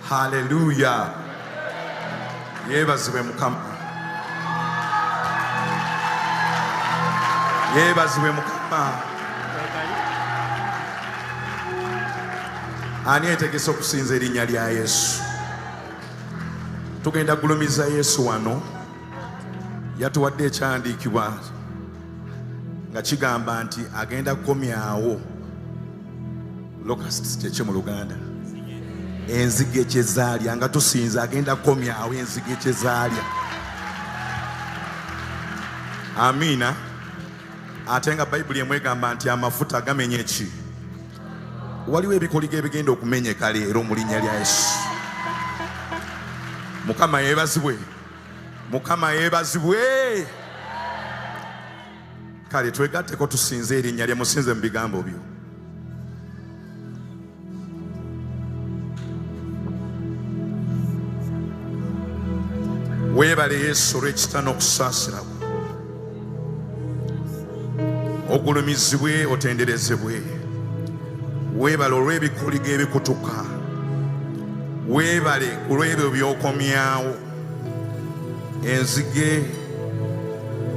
Hallelujah. Yebazibwe Mukama. Yebazibwe Mukama. Ani etegese okusinza erinnya lya Yesu. Tugenda gulumiza Yesu wano. Yatuwadde ekyandiikibwa nga kigamba nti agenda kukomyawo locusts kyekyo mu Luganda. Enzige kye zaalya nga tusinza agenda kukomyawo enzige kye zaalya. Amiina. Ate nga Bayibuli emwegamba nti amafuta gamenya eki? Waliwo ebikoligo ebigenda okumenyeka leero mu linnya lya Yesu. Mukama yeebazibwe. Mukama yeebazibwe. Kale twegatteko tusinze erinnya lye, musinze mu bigambo byo. Weebale Yesu olw'ekisa n'okusaasira kwo. Ogulumizibwe, otenderezebwe. Weebale olw'ebikoligo ebikutuka. Weebale olw'ebyo by'okomyawo. Enzige,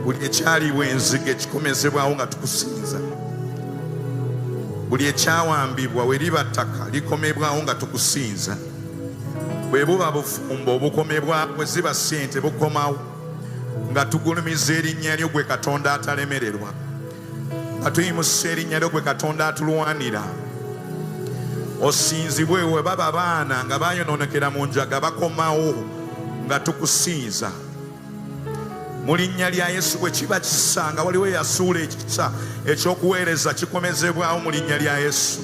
buli ekyaliwo enzige kikomezebwawo nga tukusinza. Buli ekyawambibwa we liba ttaka likomebwawo nga tukusinza. Bwe buba bufumbo bukomebwawo, bwe ziba ssente bukomawo nga tugulumiza erinnya lyo gwe Katonda atalemererwa. Nga tuyimusa erinnya lyo gwe Katonda atulwanira. Osinzibwe we baba abaana nga bayonoonekera mu njaga bakomawo nga tukusinza. Mu linnya lya Yesu bwe kiba kisa nga waliwo eyasuula ekisa ekyokuweereza kikomezebwawo mu linnya lya Yesu.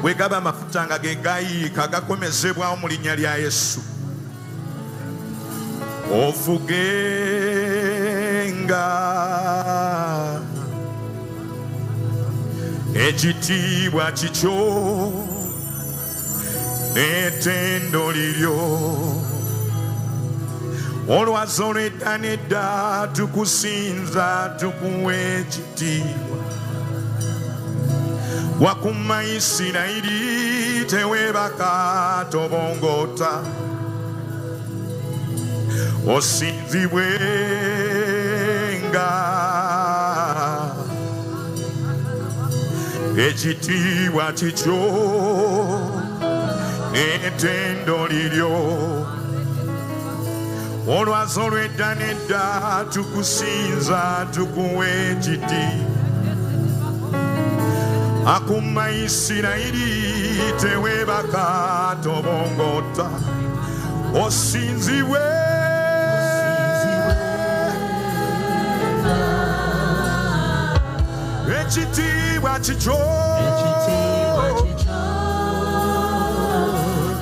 Bwe gaba amafuta nga ge gayiika gakomezebwawo mu linnya lya Yesu. Ofugenga ekitiibwa kikyo n'ettendo liryo. Olwazi olw'edda n'edda tukusinza tukuwa ekitiibwa. Wakuma Isirayiri teweebaka tobongota. Osinzibwenga ekitiibwa kikyo n'ettendo liryo. Olwazi olw'edda n'edda tukusinza tukuwa ekitiibwa. Akuma Isirayiri teweebaka tobongota. Osinzibwe ekitiibwa kikyo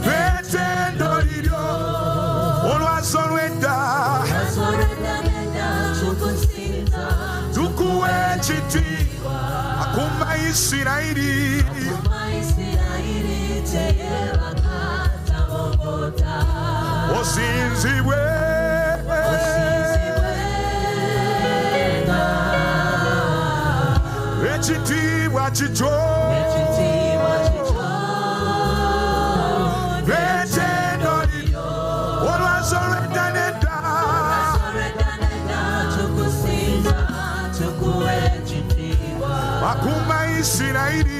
n'ettendo liryo. Olwazi olw'edda tukuwa ekitiibwa. Akuma Isirayiri osinzibwe ekitiibwa kikyo n'ettendo liryo. Olwazi olw'edda n'edda akuma Isirayiri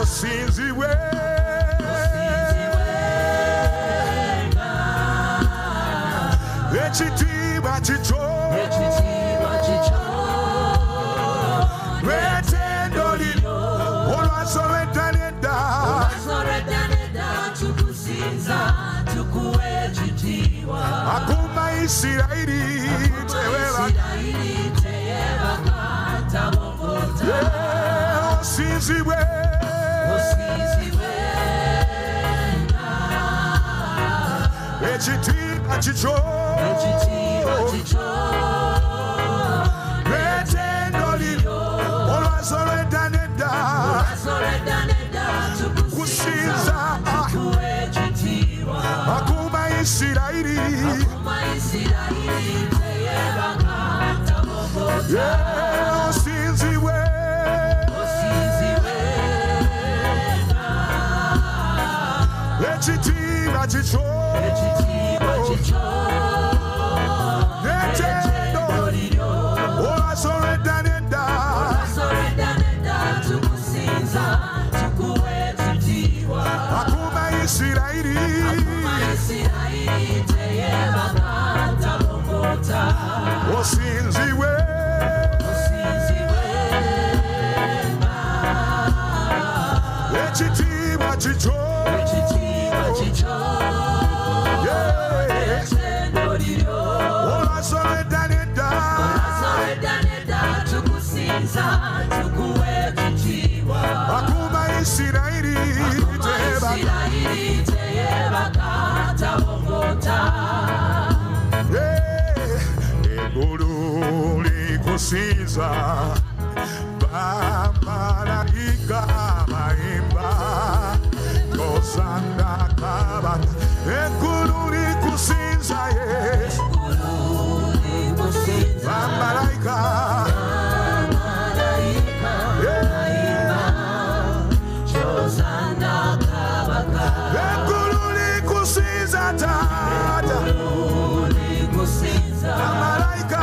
osinzibwe ekitiibwa kikyo n'ettendo liryo. Olwazi olw'edda n'edda akuma Isirayiri teweebaka. Osinzibwe ekitiibwa kikyo n'ettendo liryo. Olwazi olw'edda n'edda kusinza akuma Isirayiri osinzibwe chicho Osinziwe Echitiba chicho Ola soredaneda Akuma Isirairi Eguru likusiza Bamalaika maimba Kosanda kabata Eguru likusiza yes Bamalaika Eguru likusiza tata Bamalaika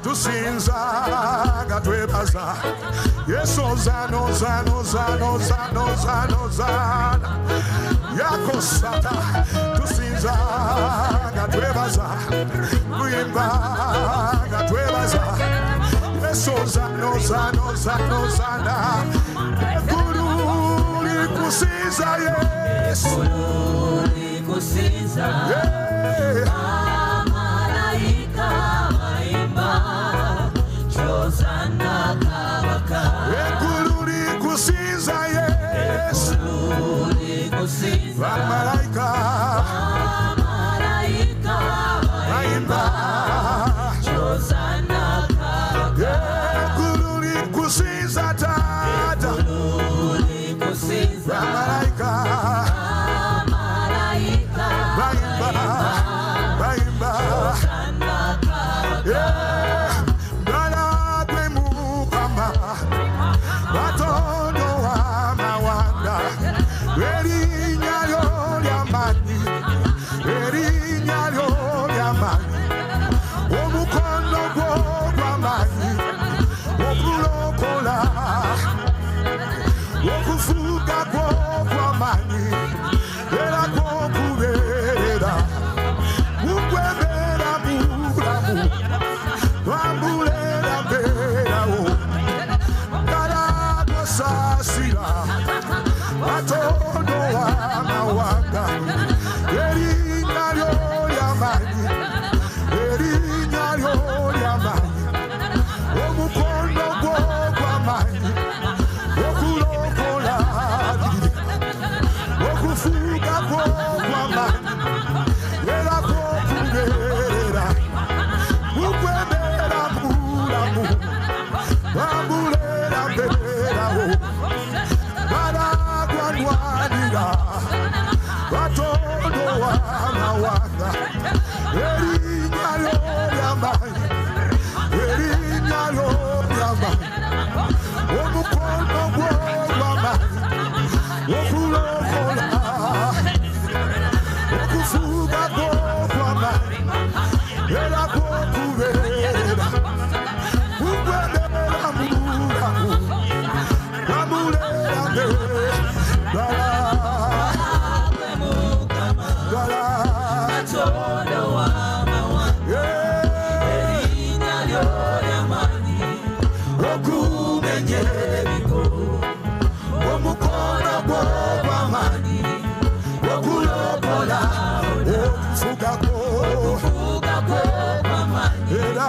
Tusinza gatwebaza Yeso zano Yakosata Tusinza gatwebaza Kuimba gatwebaza Yeso zano Guru likusiza Yesu Ekuluri kusiza yes Bamalaika Maimba Ekuluri kusiza tata Bamalaika Maimba Fuga kwa mani, era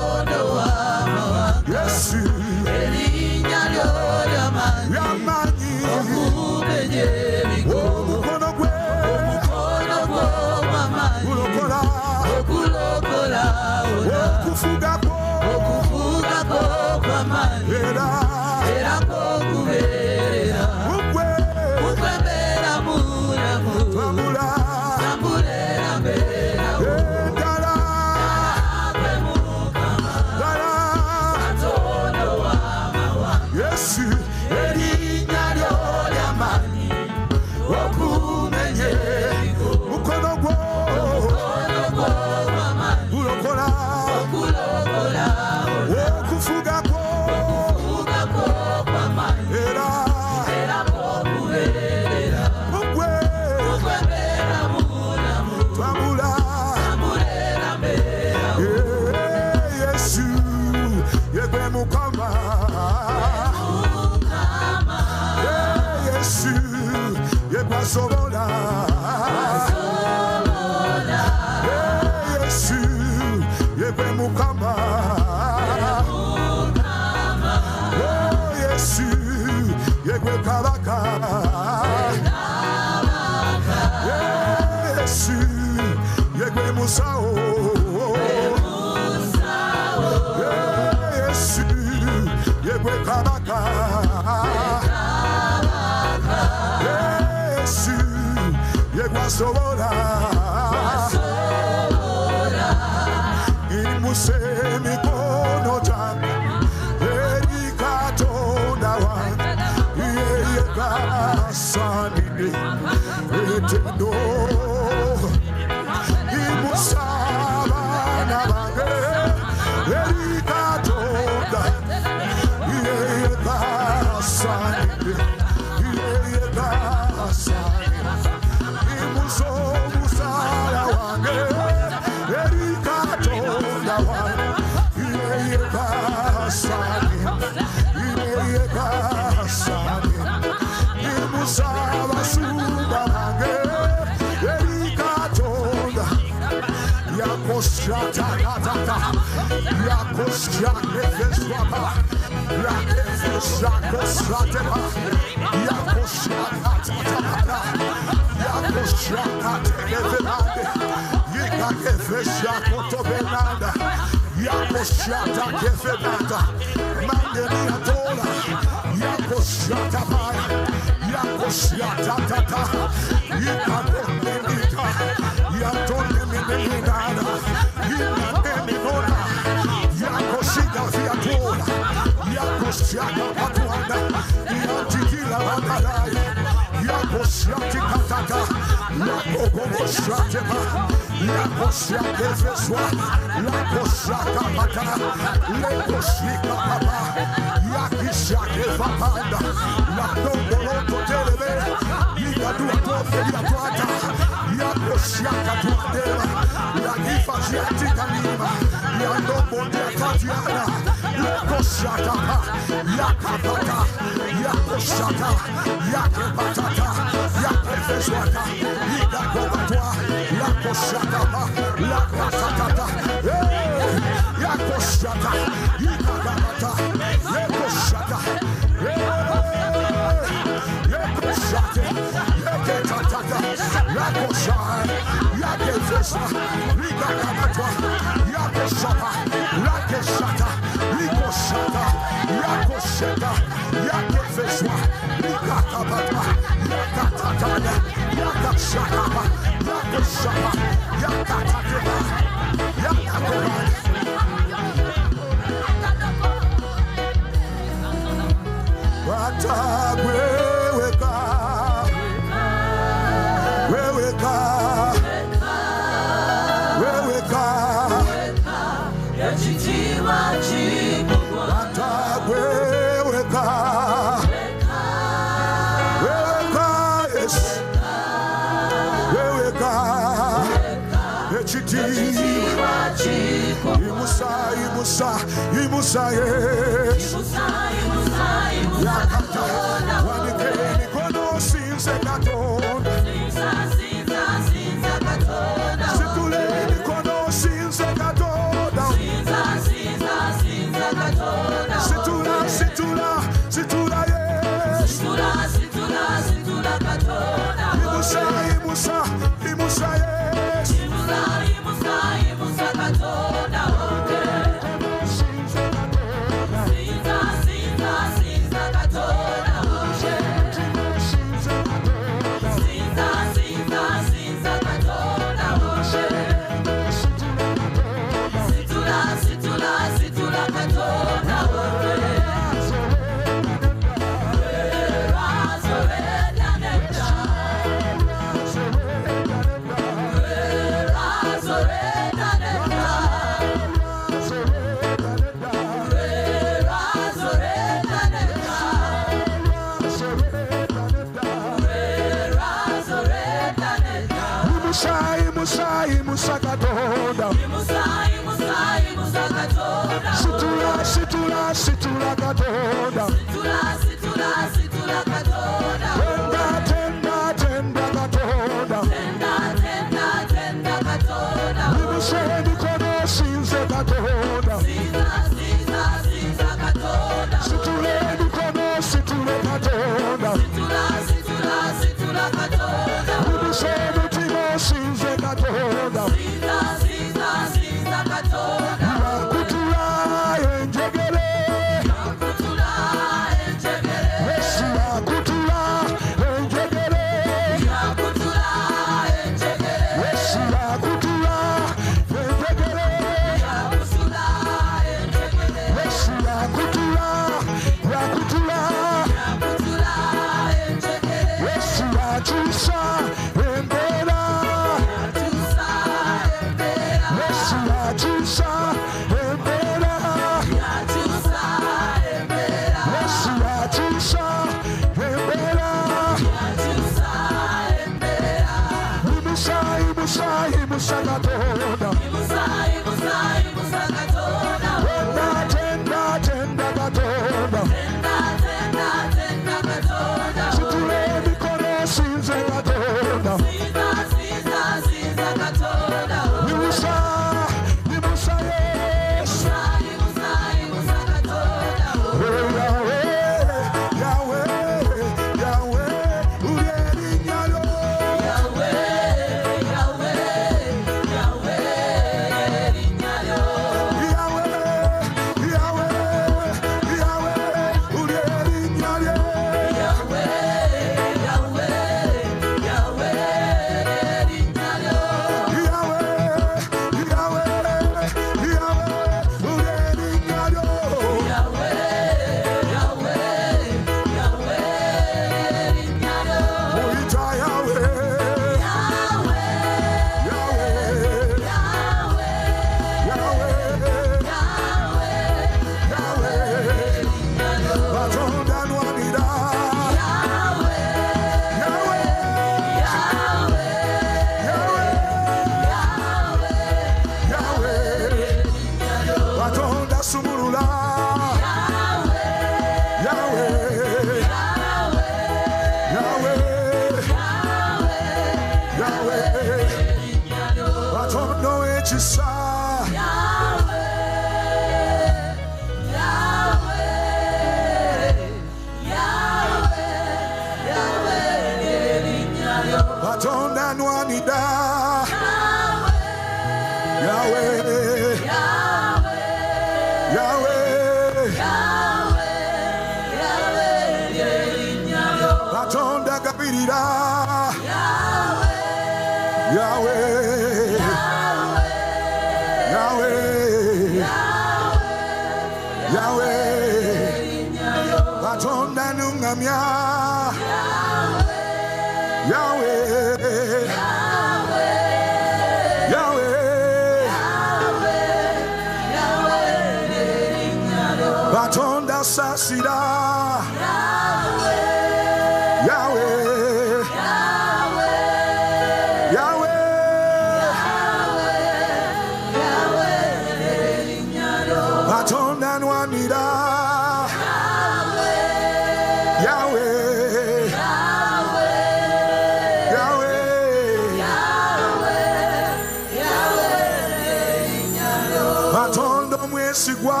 wesigwa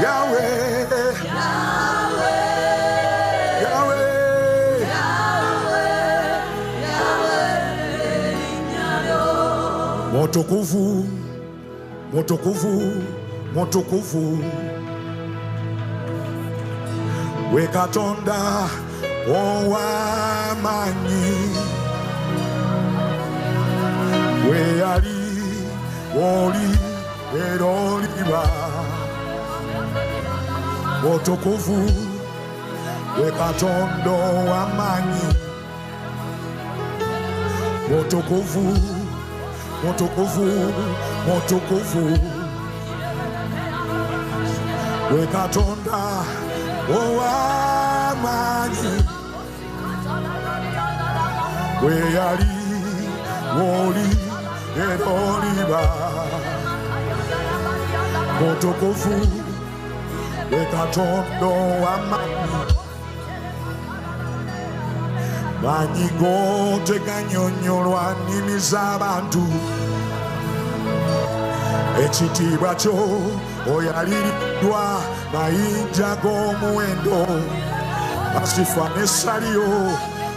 Yahweh Motokuvu, motokuvu, motokuvu Wekatonda owamanyi Weali oli eroliba Motokuvu Wekatonda owamanyi Motokuvu Motokuvu, motokuvu Wekatonda owamanyi Weali oli eroliba Motokuvu Wekatonda owamanyi Manyigo teganyonyolwa nnimi z'abantu Ekitiibwa kyo oyaliriddwa mayinja g'omuwendo Basifa n'essalyo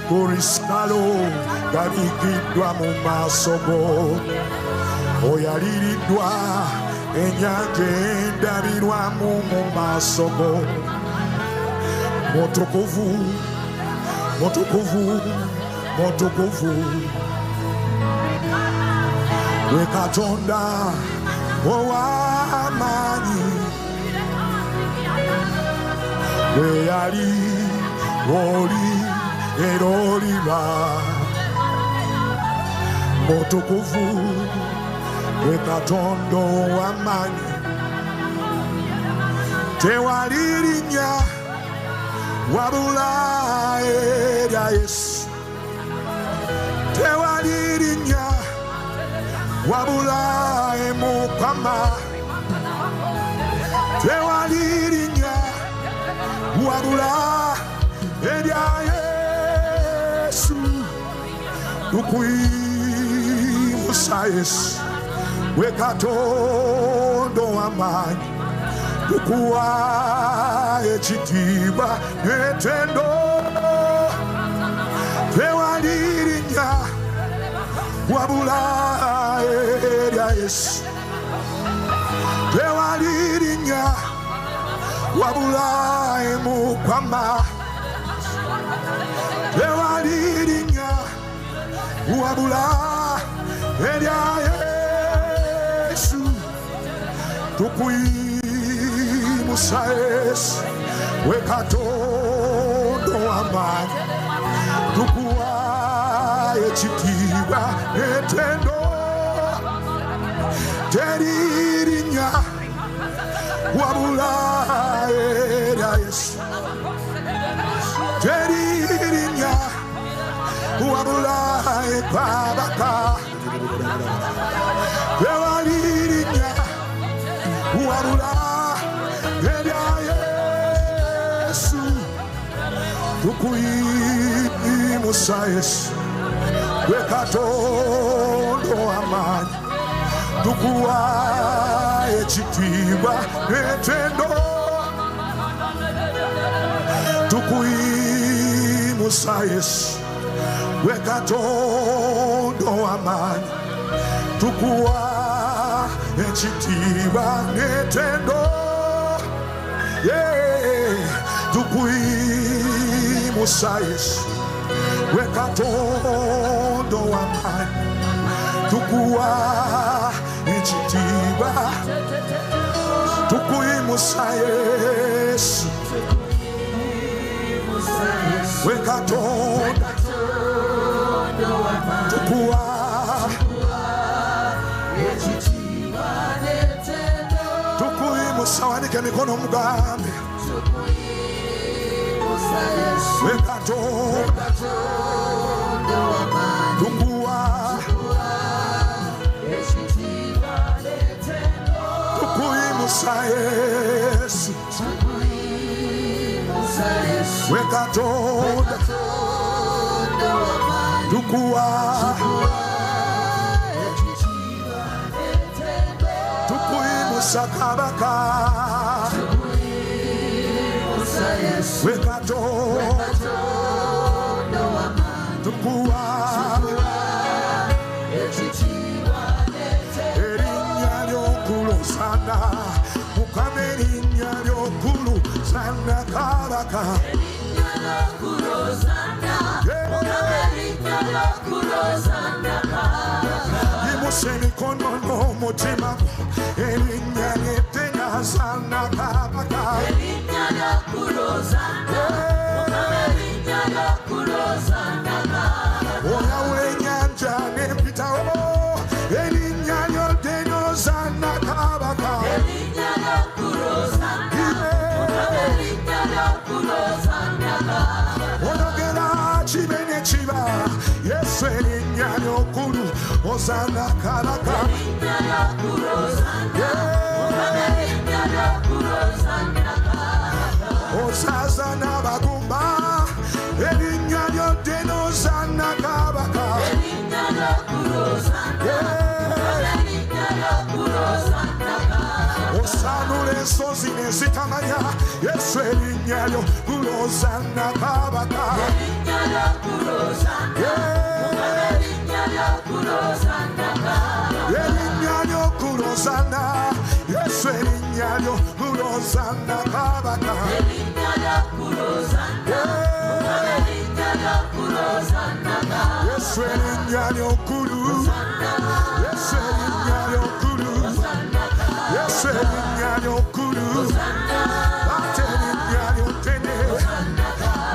kurisitalo gabikiddwa mu maaso go Oyaliriddwa ennyanja endabirwamu mu maaso go Motokuvu Motokuvu, motokuvu Wekatonda owamanyi Weali oli eroliba Motokuvu Wekatonda owamanyi Tewali linnya wabula erya Yesu Tewali linnya wabula Mukama Tewali linnya wabula erya Yesu Tukwimusa Yesu Wekatonda owamanyi Tukuwa ekitiibwa n'ettendo Tewali linnya wabula erya Yesu Tewali linnya wabula Mukama Tewali linnya wabula erya Yesu Tukwimusa Yesu Wekatonda owamanyi Tukuwa ekitiibwa n'ettendo Teri linnya wabula erya Yesu Teri linnya wabula Kabaka Tewali linnya wabula erya Yesu Tukwimusa Yesu Wekatonda owamanyi Tukuwa ekitiibwa n'ettendo Tukwimusa Yesu Wekatonda owamanyi Tukuwa ekitiibwa n'ettendo Tukwimusa Yesu Wekatonda owamanyi Tukuwa ekitiibwa Tukwimusa Yesu Wekatonda Tukuwa Tukwimusa wanike mikono mugambe Wekatonda Tukuwa Tukwimusa Yesu Wekatonda Tukuwa Sakabaka Wekato Tukua Erinya Yokulu Sana Mukamerinya Yokulu Sana Kabaka Yimuseni kono no motima Erinya Yetena Sana Kabaka Erinya Yokulu Sana Mukamerinya Yokulu Sana Kabaka Oya Urenya Jane Pita O Erinya Yoteno Sana Kabaka Erinya Yokulu Sana Mukamerinya Yokulu Sana Kabaka Onogera Chibene Chiba Yes Erinya Yokulu Osana Kabaka Erinya Yokulu Sana Mukamerinya Yokulu Sana Kabaka Osasana Bagumba Erinya Yoteno Sana Kabaka Erinya Yokulu Sana Mukamerinya Yokulu Sana Kabaka Osanule Sosine Sikamaya Yes Erinya Yokulu Sana Kabaka Erinya Yokulu Sana Mukamerinya Yokulu Sana Kabaka Erinya Yokulu Sana Yes Erinya Yokulu Sana Kabaka Erinya Yokulu Sana Mukamerinya Yokulu Sana Kabaka Yes Erinya Yokulu Yes Erinya Yokulu Yes Erinya Yokulu Erinya Yotene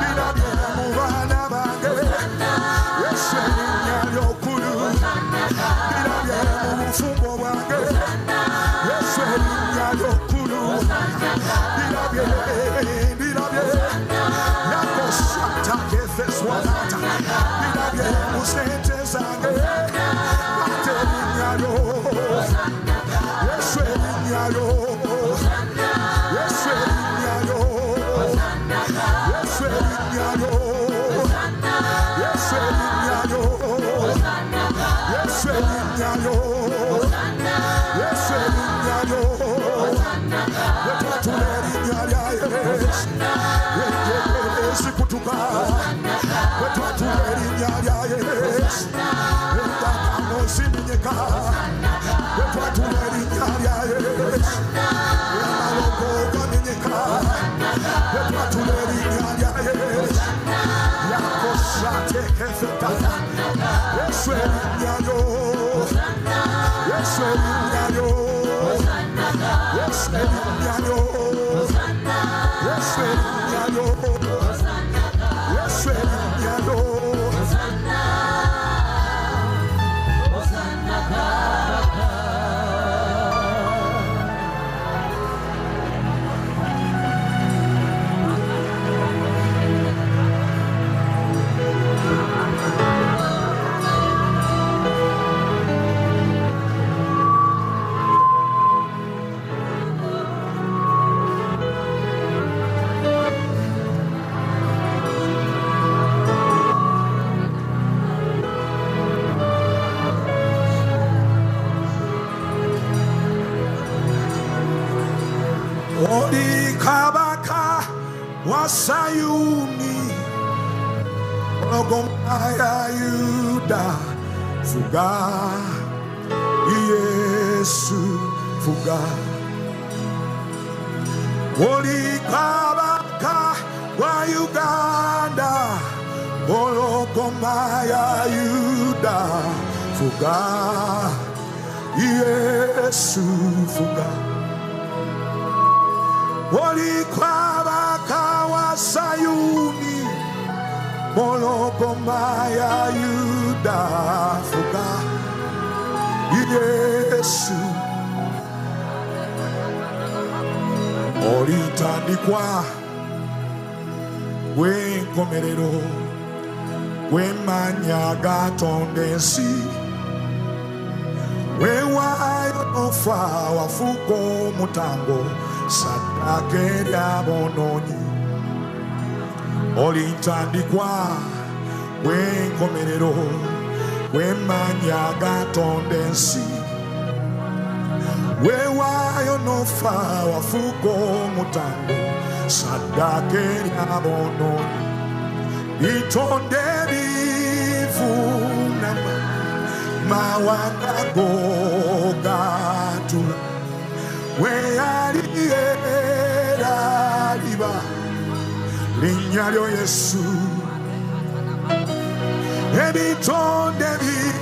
Bila Bila Muvana Bage Yes Erinya Yokulu Bila Bila Mufumbo Bage Yes Erinya Yokulu Bila Bila Bila Bila Yako Shata Kefes Wanata Bila Bila Musente Zange Erinya Yokulu Yes Erinya Yokulu Yes Erinya Yokulu Yes Erinya Yokulu Yes Erinya Yokulu Yes Erinya Yokulu Yes Erinya Yokulu Wetatu Erinya Yes Wetatu Kutuka Wetatu Erinya Yes Wetatu Siminyeka Wetatu Erinya Yes Yamaloko Kaminyeka Wetatu Erinya Yes Yakoshate Kefeta Yes Erinya Yokulu Yes Erinya Yokulu Yes Erinya Yokulu Yes Erinya Yokulu Yes Erinya Yokulu Odi Kabaka Wasayuni Ogomaya Yuda Fuga Yesu Fuga Odi Kabaka wa Uganda Ogomaya Yuda Fuga Yesu Fuga Walikwabaka wa Sayuni Mologomaya Yuda Fuga Yesu Olitandikwa Wenkomerero Wemanya Tondensi Wewayo Nofa Wafuko Mutango Sadake ya Bononi Olitandikwa Wenkomerero Wemanya Tondensi wewayo nofa wafuko mutango sadake nyabono itonde bivuna mawanga gogatu weyaliera liba linyalyo Yesu ebitonde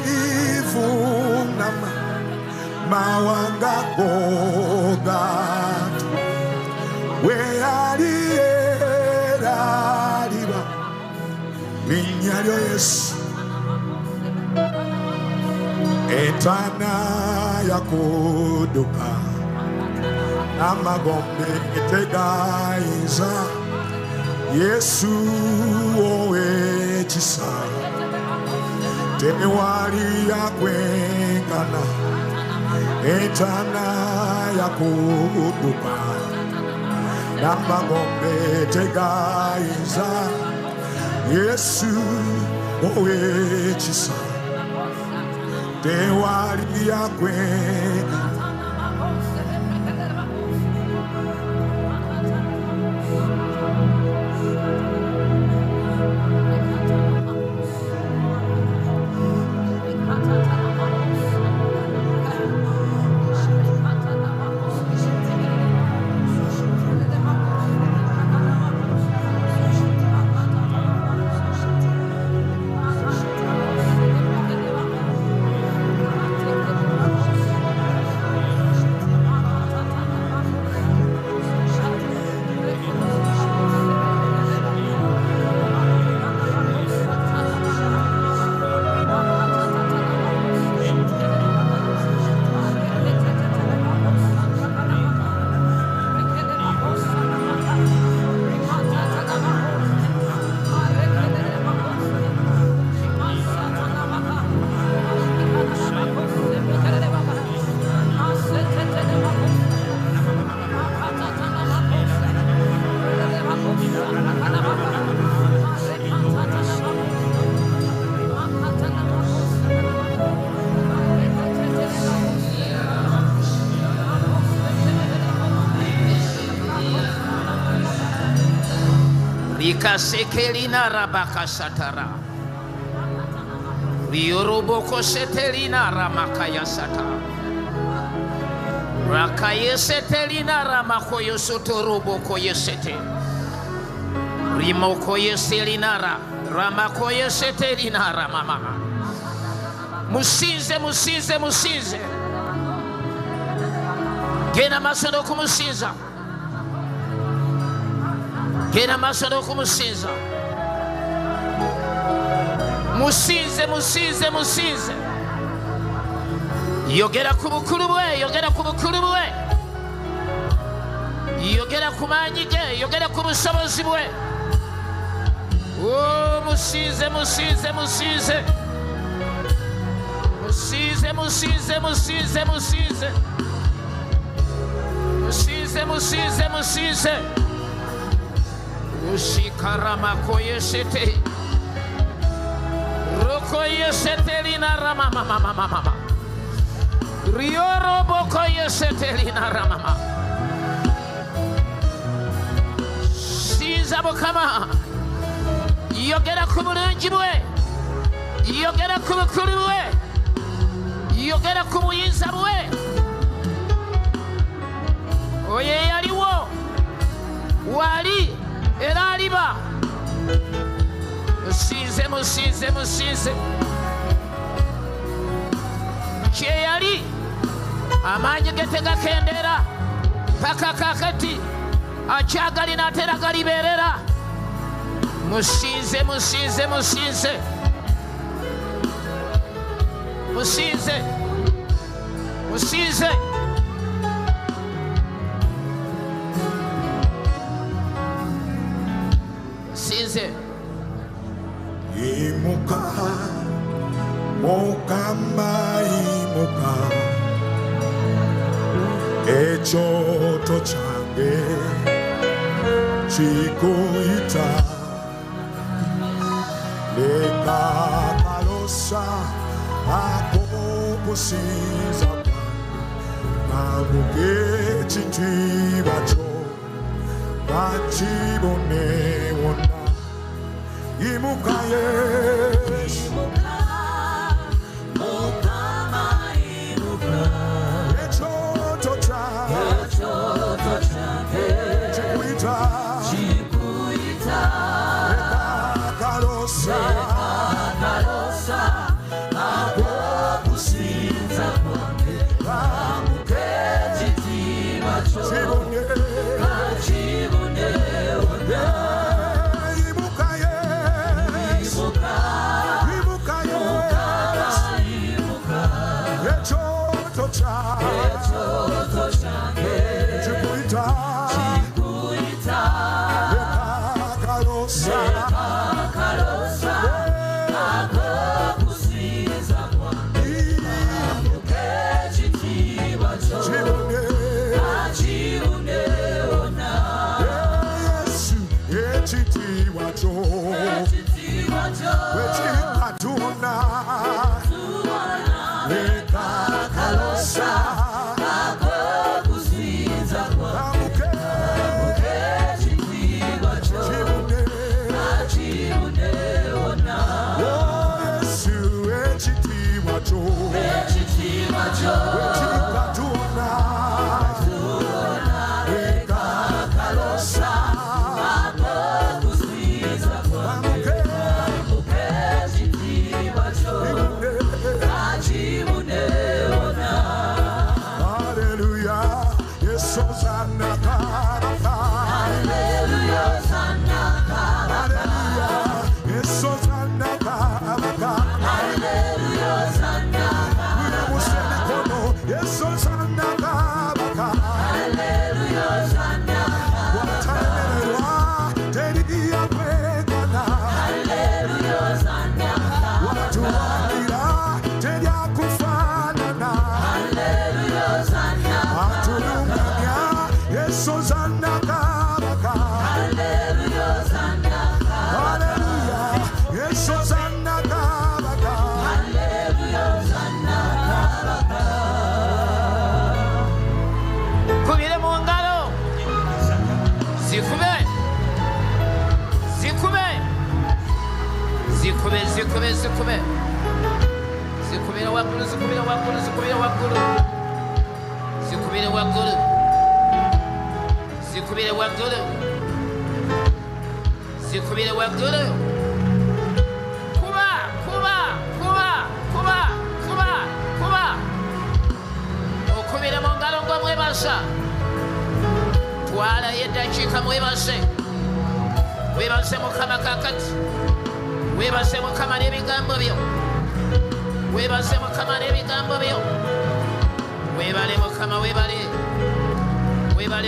bivuna mawanga gogatu weyaliera liba linyalyo Yesu etana yakuduka amagombe etegaiza Yesu owe chisa tewali yakwengana etana yakuduka amagombe etegaiza Yesu owe chisa tewali yakwengana. Sekelina rabaka satara rioroboko setelina ramakaya sata rakaye setelina ramakoyo sotoroboko yesete rimoko yeselinara ramakoye setelina ramama musize musize musize gena masodo kumusiza gena masodo kumusiza musize musize musize yogera kubukuru bwe yogera kubukuru bwe yogera kumanyige yogera kubusobozi bwe oh musize musize musize musize musize musize musize musize musize musize ushikarama koyeshete Rokoyesetelina rama mama mama mama Rioro bokoyesetelina rama mama Siza bokama yogera kumulungi bwe yogera kubukuru bwe yogera kumuyinza bwe oye yaliwo wali era aliba musize musize musize kyeyali amaanyi getegakendera paka kakati akyagalina atera galibeerera musize musize musize musize musize musize imuka mukama imuka ekyoto kyange kikuyita leka kalosa ako kusinza Chintibachyo Bachibone Wona Imuka Yesu Echotocha Chikuita Ekakarosa Akukusinza Kwame Chibone Wona Imuka Yesu Echotocha Chikuita Ekakarosa Twala yedachika mwebase mukama kakati webase mukama n'ebigambo byo webase mukama n'ebigambo byo webale mukama webale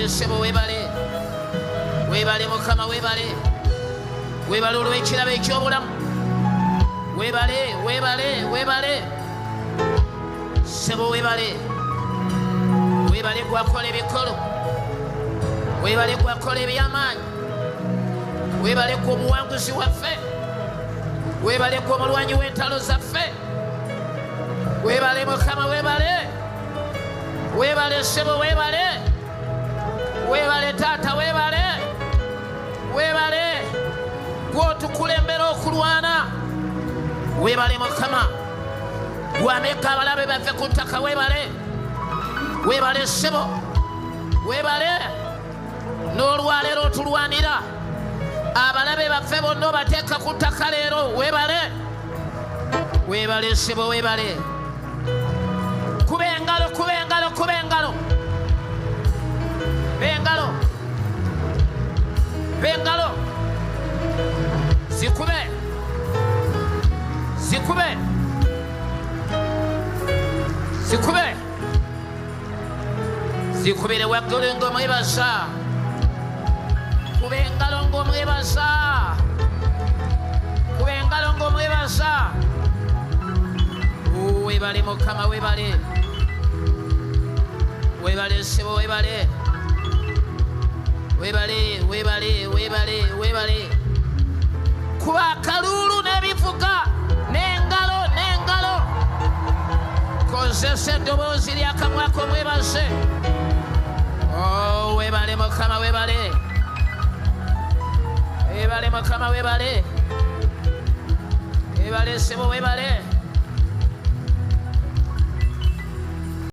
sebo webale mukama webale olw'ekirabo eky'obulamu webale sebo webale gwakola ebikolo webale gwakola eby'amaanyi webale gwa omuwanguzi waffe webale gwa omulwanyi w'entalo zaffe webale mukama webale sebo webale taata webale gw'otukulembera okulwana webale mukama gw'ameka abalabe baffe ku ttaka webale sebo webale n'olwaleero otulwanira abalabe baffe bonna obateeka ku ttaka leero webale sebo webale kuba engalo bengalo zikubire waggulu ng'omwebaza kuba engalo ng'omwebaza webale mukama webale sebo webale kuba akalulu n'ebivuga n'engalo kozesa eddoboozi lyakamwa ko mwebaze. Oh, webale Mukama, webale. Webale Mukama, webale. Webale ssebo, webale.